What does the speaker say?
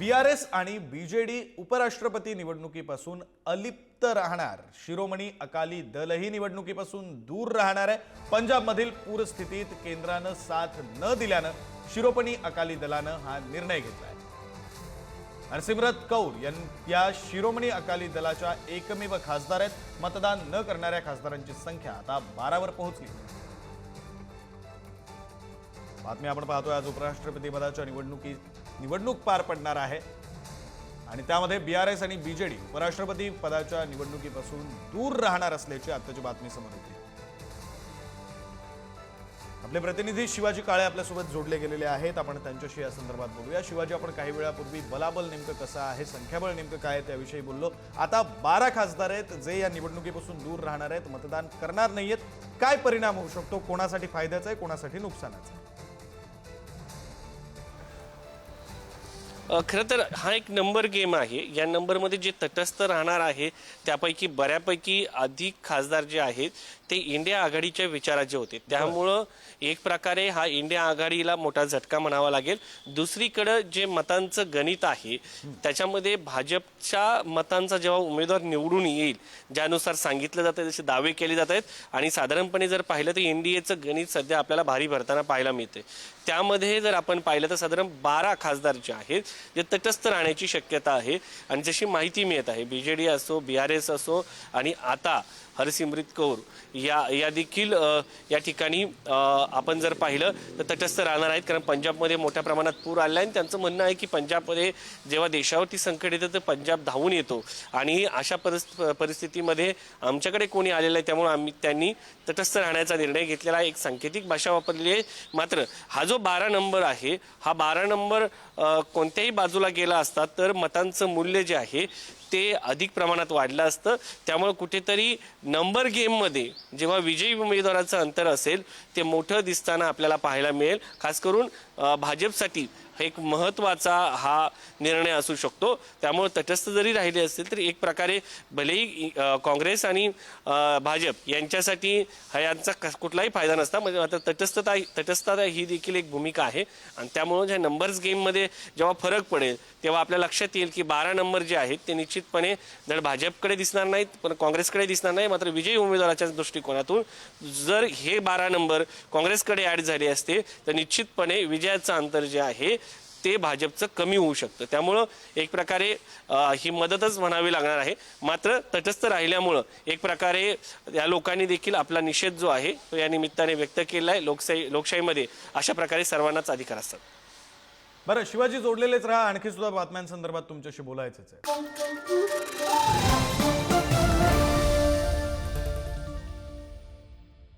BRS आणि BJD उपराष्ट्रपती निवडणुकीपासून अलिप्त राहणार। शिरोमणी अकाली दलही निवडणुकीपासून दूर राहणार आहे। पंजाबमधील पूरस्थितीत केंद्रानं साथ न दिल्यानं शिरोमणी अकाली दलानं हा निर्णय घेतलाय। हरसिमरत कौर या शिरोमणी अकाली दलाच्या एकमेव खासदार आहेत। मतदान न करणाऱ्या खासदारांची संख्या आता 12 वर पोहोचली। बातमी आपण पाहतोय, आज उपराष्ट्रपती पदाच्या निवडणूक पार पडणार आहे आणि त्यामध्ये बीआरएस आणि बीजेडी उपराष्ट्रपती पदाच्या निवडणुकीपासून दूर राहणार असल्याची आताची बातमी समोर येते। आपले प्रतिनिधी शिवाजी काळे आपल्यासोबत जोडले गेलेले आहेत, आपण त्यांच्याशी या संदर्भात बोलूया। शिवाजी, आपण काही वेळापूर्वी बलाबल नेमकं कसं आहे, संख्याबळ नेमकं काय आहे त्याविषयी बोललो। आता 12 खासदार आहेत जे या निवडणुकीपासून दूर राहणार आहेत, मतदान करणार नाहीयेत। काय परिणाम होऊ शकतो, कोणासाठी फायद्याचा आहे, कोणासाठी नुकसानाचा आहे? खरं तर हा एक नंबर गेम आहे। या नंबरमध्ये जे तटस्थ राहणार आहे त्यापैकी बऱ्यापैकी अधिक खासदार जे आहेत ते इंडिया आघाडीच्या विचाराचे होते, त्यामुळं एक प्रकारे हा इंडिया आघाडीला मोठा झटका म्हणावा लागेल। दुसरीकडे जे मतांचं गणित आहे त्याच्यामध्ये भाजपच्या मतांचा जेव्हा उमेदवार निवडून येईल, ज्यानुसार सांगितलं जातं जसे दावे केले जात आहेत आणि साधारणपणे जर पाहिलं तर एनडीएचं गणित सध्या आपल्याला भारी भरताना पाहायला मिळते। त्यामध्ये जर आपण पाहिलं तर साधारण 12 खासदार जे आहेत जे तटस्थ राहण्याची शक्यता आहे आणि जशी माहिती मिळत आहे बीजेडी असो, बीआरएस असो आणि आता हरसिमरत कौर या देखील या ठिकाणी आपण जर पाहिलं तर तटस्थ राहणार आहेत, कारण पंजाबमध्ये मोठ्या प्रमाणात पूर आला आहे आणि त्यांचं म्हणणं आहे की पंजाबमध्ये जेव्हा देशावरती संकट येतं तर पंजाब धावून येतो आणि अशा परिस्थितीमध्ये आमच्याकडे कोणी आलेलं आहे, त्यामुळे त्यांनी तटस्थ राहण्याचा निर्णय घेतलेला आहे। एक सांकेतिक भाषा वापरली आहे। मात्र हा जो 12 नंबर आहे, हा 12 नंबर कोणत्याही बाजूला गेला असता तर मतांचं मूल्य जे आहे ते अधिक प्रमाणात वाढलं असतं। त्यामुळे कुठेतरी नंबर गेममध्ये जेव्हा विजयी उमेदवाराचं अंतर असेल ते मोठं दिसताना आपल्याला पाहायला मिळेल। खास करून भाजपसाठी एक महत्त्वाचा हा निर्णय असू शकतो। त्यामुळे तटस्थ जरी राहिले असतील तरी एक प्रकारे भलेही काँग्रेस आणि भाजप यांच्यासाठी यांचा कुठलाही फायदा नसता, म्हणजे आता तटस्थता ही देखील एक भूमिका आहे आणि त्यामुळे ज्या नंबर्स गेममध्ये जेव्हा फरक पडेल तेव्हा आपल्या लक्षात येईल की 12 नंबर जे आहेत ते निश्चितपणे धड भाजपकडे दिसणार नाहीत पण काँग्रेसकडे दिसणार नाही। मात्र विजयी उमेदवाराच्या दृष्टिकोनातून जर हे 12 नंबर काँग्रेसकडे ॲड झाले असते तर निश्चितपणे विजयाचं अंतर जे आहे ते भाजपचं कमी होऊ शकतं। त्यामुळं एक प्रकारे ही मदतच म्हणावी लागणार आहे। मात्र तटस्थ राहिल्यामुळं एक प्रकारे या लोकांनी देखील आपला निषेध जो आहे तो या निमित्ताने व्यक्त केला आहे। लोकशाहीमध्ये अशा प्रकारे सर्वांनाच अधिकार असतात। बरं शिवाजी, जोडलेलेच राहा, आणखी सुद्धा बातम्यांसंदर्भात तुमच्याशी बोलायचंच आहे।